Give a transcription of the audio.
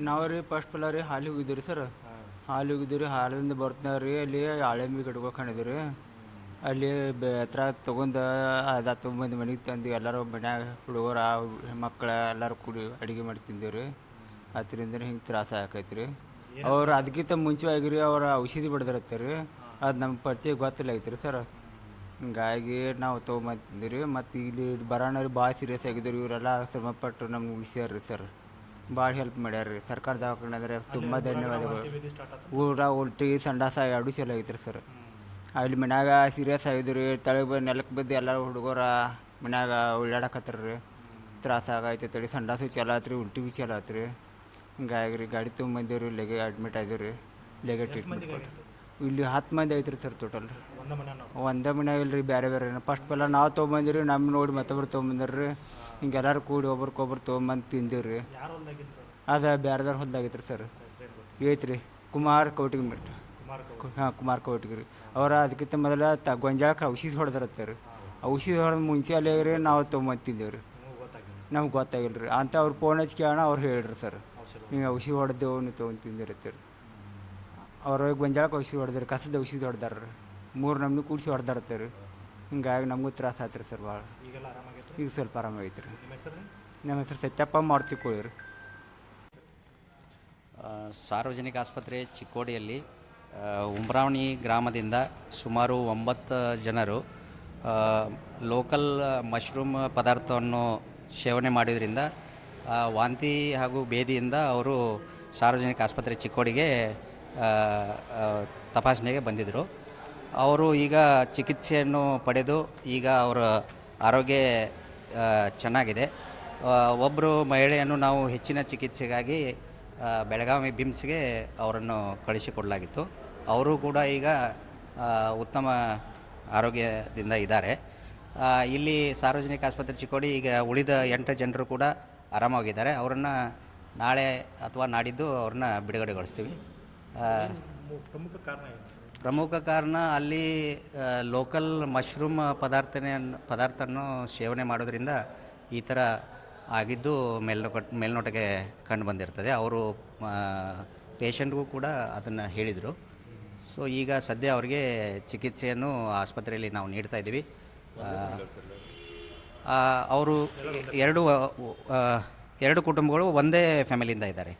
ನಾವು ರೀ ಫಸ್ಟ್ ಪಲ್ಲ ರೀ ಹಾಲಿಗೆ ಹೋಗಿದ್ದೀವಿ ರೀ ಸರ್. ಹಾಲಿಗೆ ಹೋಗಿದ್ದೀವಿ ರೀ, ಹಾಲಿಂದ ಬರ್ತಾವೆ ರೀ ಅಲ್ಲಿ ಆಳೆಂಬಿ ಗಿಡಗಳು ಕಂಡಿದ್ದೀವಿ ರೀ. ಅಲ್ಲಿ ಹತ್ರ ತೊಗೊಂಡು ಅದು ತೊಗೊಂಬಂದು ಮನೆಗೆ ತಂದು ಎಲ್ಲರೂ ಮನ್ಯಾಗ ಹುಡುಗರ ಮಕ್ಕಳು ಎಲ್ಲರೂ ಕೂಡಿ ಅಡುಗೆ ಮಾಡಿ ತಿಂದೀವಿ ರೀ. ಅದರಿಂದ ಹಿಂಗೆ ತ್ರಾಸ ಆಕೈತೆ ರೀ. ಅವ್ರು ಅದಕ್ಕಿಂತ ಮುಂಚೆಯಾಗಿ ರೀ ಅವ್ರು ಔಷಧಿ ಬಡ್ದಿರತ್ತೆ ರೀ, ಅದು ನಮ್ಗೆ ಪರಿಚಯ ಗೊತ್ತಿಲ್ಲ ಐತೆ ರೀ ಸರ್. ಹಿಂಗಾಗಿ ನಾವು ತೊಗೊಂಬಂದು ತಿಂದೀವಿ ರೀ. ಮತ್ತು ಇಲ್ಲಿ ಬರೋಣವ್ರು ಭಾಳ ಸೀರಿಯಸ್ ಆಗಿದ್ರು, ಇವರೆಲ್ಲ ಶ್ರಮಪಟ್ಟು ನಮ್ಗೆ ಉಳಿಸ್ಯಾರ ರೀ ಸರ್. ಭಾಳ ಹೆಲ್ಪ್ ಮಾಡ್ಯಾರ ರೀ ಸರ್ಕಾರ ದವಾಖಾನೆ ಅಂದರೆ ತುಂಬ ಧನ್ಯವಾದಗಳು. ಊಟ ಉಲ್ಟಿ ಸಂಡಾಸ ಎರಡೂ ಚಲೋ ಐತ್ರಿ ಸರ್. ಅಲ್ಲಿ ಮನ್ಯಾಗ ಸೀರಿಯಸ್ ಆಗಿದ್ರು ರೀ, ತಳಗೆ ಬಂದು ನೆಲಕ್ಕೆ ಬಿದ್ದು ಎಲ್ಲ ಹುಡುಗರ ಮನ್ಯಾಗ ಉಳ್ಳಾಡಕತ್ತಾರ ರೀ. ತ್ರಾಸ ಆಗೈತೆ ರೀ, ಸಂಡಾಸು ಚಲೋ ಆತ್ರಿ, ಉಲ್ಟಿ ಭೀ ಚಲೋ ಆತ್ರಿ. ಹಿಂಗಾಗಿ ರೀ ಗಾಡಿ ತೊಗೊಂಬಂದೀವಿ ರೀ, ಇಲ್ಲಿಗೆ ಅಡ್ಮಿಟ್ ಆಗಿದ್ದೀವಿ ರೀ. ಇಲ್ಲಿಗೆ ಟ್ರೀಟ್ಮೆಂಟ್ ಕೊಟ್ಟು ಇಲ್ಲಿ 10 ಮಂದಿ ಐತ್ರಿ ಸರ್ ಟೋಟಲ್. ಒಂದೇ ಮನ್ಯಾಗ ಇಲ್ರಿ, ಬೇರೆ ಬೇರೆ ಫಸ್ಟ್ ಪಲ್ಲ ನಾವು ತೊಗೊಂಬಂದಿವಿ ರೀ, ನಮ್ಮ ನೋಡಿ ಮತ್ತೊಬ್ರು ತೊಗೊಂಬಂದಾರ ರೀ. ಹಿಂಗೆ ಎಲ್ಲರೂ ಕೂಡಿ ಒಬ್ರಿಗೊಬ್ರು ತೊಗೊಂಬಂದು ತಿಂದೀವಿ ರೀ. ಅದು ಬೇರೆದವ್ರ ಹೊಲ್ದಾಗೈತ್ರಿ ಸರ್. ಐತ್ರಿ ಕುಮಾರ್ ಕೌಟಿಗಿಮಠ. ಕುಮಾರ್ ಕೌಟಿಗಿರಿ ಅವ್ರು ಅದಕ್ಕಿಂತ ಮೊದಲು ಗೊಂಜಾಳಕ್ಕೆ ಔಷಧಿ ಹೊಡೆದಿರತ್ತೆ ರೀ. ಔಷಧಿ ಹೊಡೆದು ಮುಂಚೆ ಅಲ್ಲೇ ರೀ ನಾವು ತೊಗೊಂಬಂದು ತಿಂದೇವೆ ರೀ. ನಮ್ಗೆ ಗೊತ್ತಾಗಿಲ್ಲ ರೀ ಅಂತ ಅವ್ರು ಫೋನ್ ಹಚ್ಚಿ ಕೇಳೋಣ ಅವ್ರು ಹೇಳಿರಿ ಸರ್, ಹಿಂಗೆ ಔಷಧಿ ಹೊಡೆದೇವು ನೀವು ತೊಗೊಂಡು ತಿಂದಿರತ್ತೆ ರೀ. ಅವ್ರು ಗೊಂಜಾಳಕ್ಕೆ ಔಷಧಿ ಹೊಡೆದ್ರಿ, ಕಸದ ಔಷಧಿ ಹೊಡೆದಾರ ರೀ. 3 ನಮ್ನಿ ಕೂಡಿಸಿ ಹೊಡೆದಾರತ್ತೆ ರೀ. ಹಿಂಗಾಗಿ ನಮಗೂ ತ್ರಾಸ ಆಯ್ತು ರೀ ಸರ್ ಭಾಳ. ಈಗ ಸ್ವಲ್ಪ ಆರಾಮಾಗೈತೆ ರೀ. ನಮ್ಮ ಹೆಸರು ಸತ್ಯಪ್ಪ ಮಾರುತಿ ಕೋಳಿ ರೀ. ಸಾರ್ವಜನಿಕ ಆಸ್ಪತ್ರೆ ಚಿಕ್ಕೋಡಿಯಲ್ಲಿ ಉಮ್ರಾವಣಿ ಗ್ರಾಮದಿಂದ ಸುಮಾರು 9 ಜನರು ಲೋಕಲ್ ಮಶ್ರೂಮ್ ಪದಾರ್ಥವನ್ನು ಸೇವನೆ ಮಾಡಿದ್ರಿಂದ ವಾಂತಿ ಹಾಗೂ ಭೇದಿಯಿಂದ ಅವರು ಸಾರ್ವಜನಿಕ ಆಸ್ಪತ್ರೆ ಚಿಕ್ಕೋಡಿಗೆ ತಪಾಸಣೆಗೆ ಬಂದಿದ್ದರು. ಅವರು ಈಗ ಚಿಕಿತ್ಸೆಯನ್ನು ಪಡೆದು ಈಗ ಅವರ ಆರೋಗ್ಯ ಚೆನ್ನಾಗಿದೆ. ಒಬ್ಬರು ಮಹಿಳೆಯನ್ನು ನಾವು ಹೆಚ್ಚಿನ ಚಿಕಿತ್ಸೆಗಾಗಿ ಬೆಳಗಾವಿ ಬಿಮ್ಸ್ಗೆ ಅವರನ್ನು ಕಳಿಸಿಕೊಡಲಾಗಿತ್ತು. ಅವರು ಕೂಡ ಈಗ ಉತ್ತಮ ಆರೋಗ್ಯದಿಂದ ಇದ್ದಾರೆ. ಇಲ್ಲಿ ಸಾರ್ವಜನಿಕ ಆಸ್ಪತ್ರೆ ಚಿಕ್ಕೋಡಿ ಈಗ ಉಳಿದ 8 ಜನರು ಕೂಡ ಆರಾಮಾಗಿದ್ದಾರೆ. ಅವರನ್ನು ನಾಳೆ ಅಥವಾ ನಾಡಿದ್ದು ಅವ್ರನ್ನ ಬಿಡುಗಡೆಗೊಳಿಸ್ತೀವಿ. ಪ್ರಮುಖ ಕಾರಣ ಅಲ್ಲಿ ಲೋಕಲ್ ಮಶ್ರೂಮ್ ಪದಾರ್ಥವನ್ನು ಸೇವನೆ ಮಾಡೋದ್ರಿಂದ ಈ ಥರ ಆಗಿದ್ದು ಮೇಲ್ನೋಟಕ್ಕೆ ಕಂಡು ಬಂದಿರ್ತದೆ. ಅವರು ಪೇಷಂಟ್ಗೂ ಕೂಡ ಅದನ್ನು ಹೇಳಿದರು. ಸೊ ಈಗ ಸದ್ಯ ಅವರಿಗೆ ಚಿಕಿತ್ಸೆಯನ್ನು ಆಸ್ಪತ್ರೆಯಲ್ಲಿ ನಾವು ನೀಡ್ತಾ ಇದ್ದೀವಿ. ಅವರು ಎರಡು ಕುಟುಂಬಗಳು ಒಂದೇ ಫ್ಯಾಮಿಲಿಯಿಂದ ಇದ್ದಾರೆ.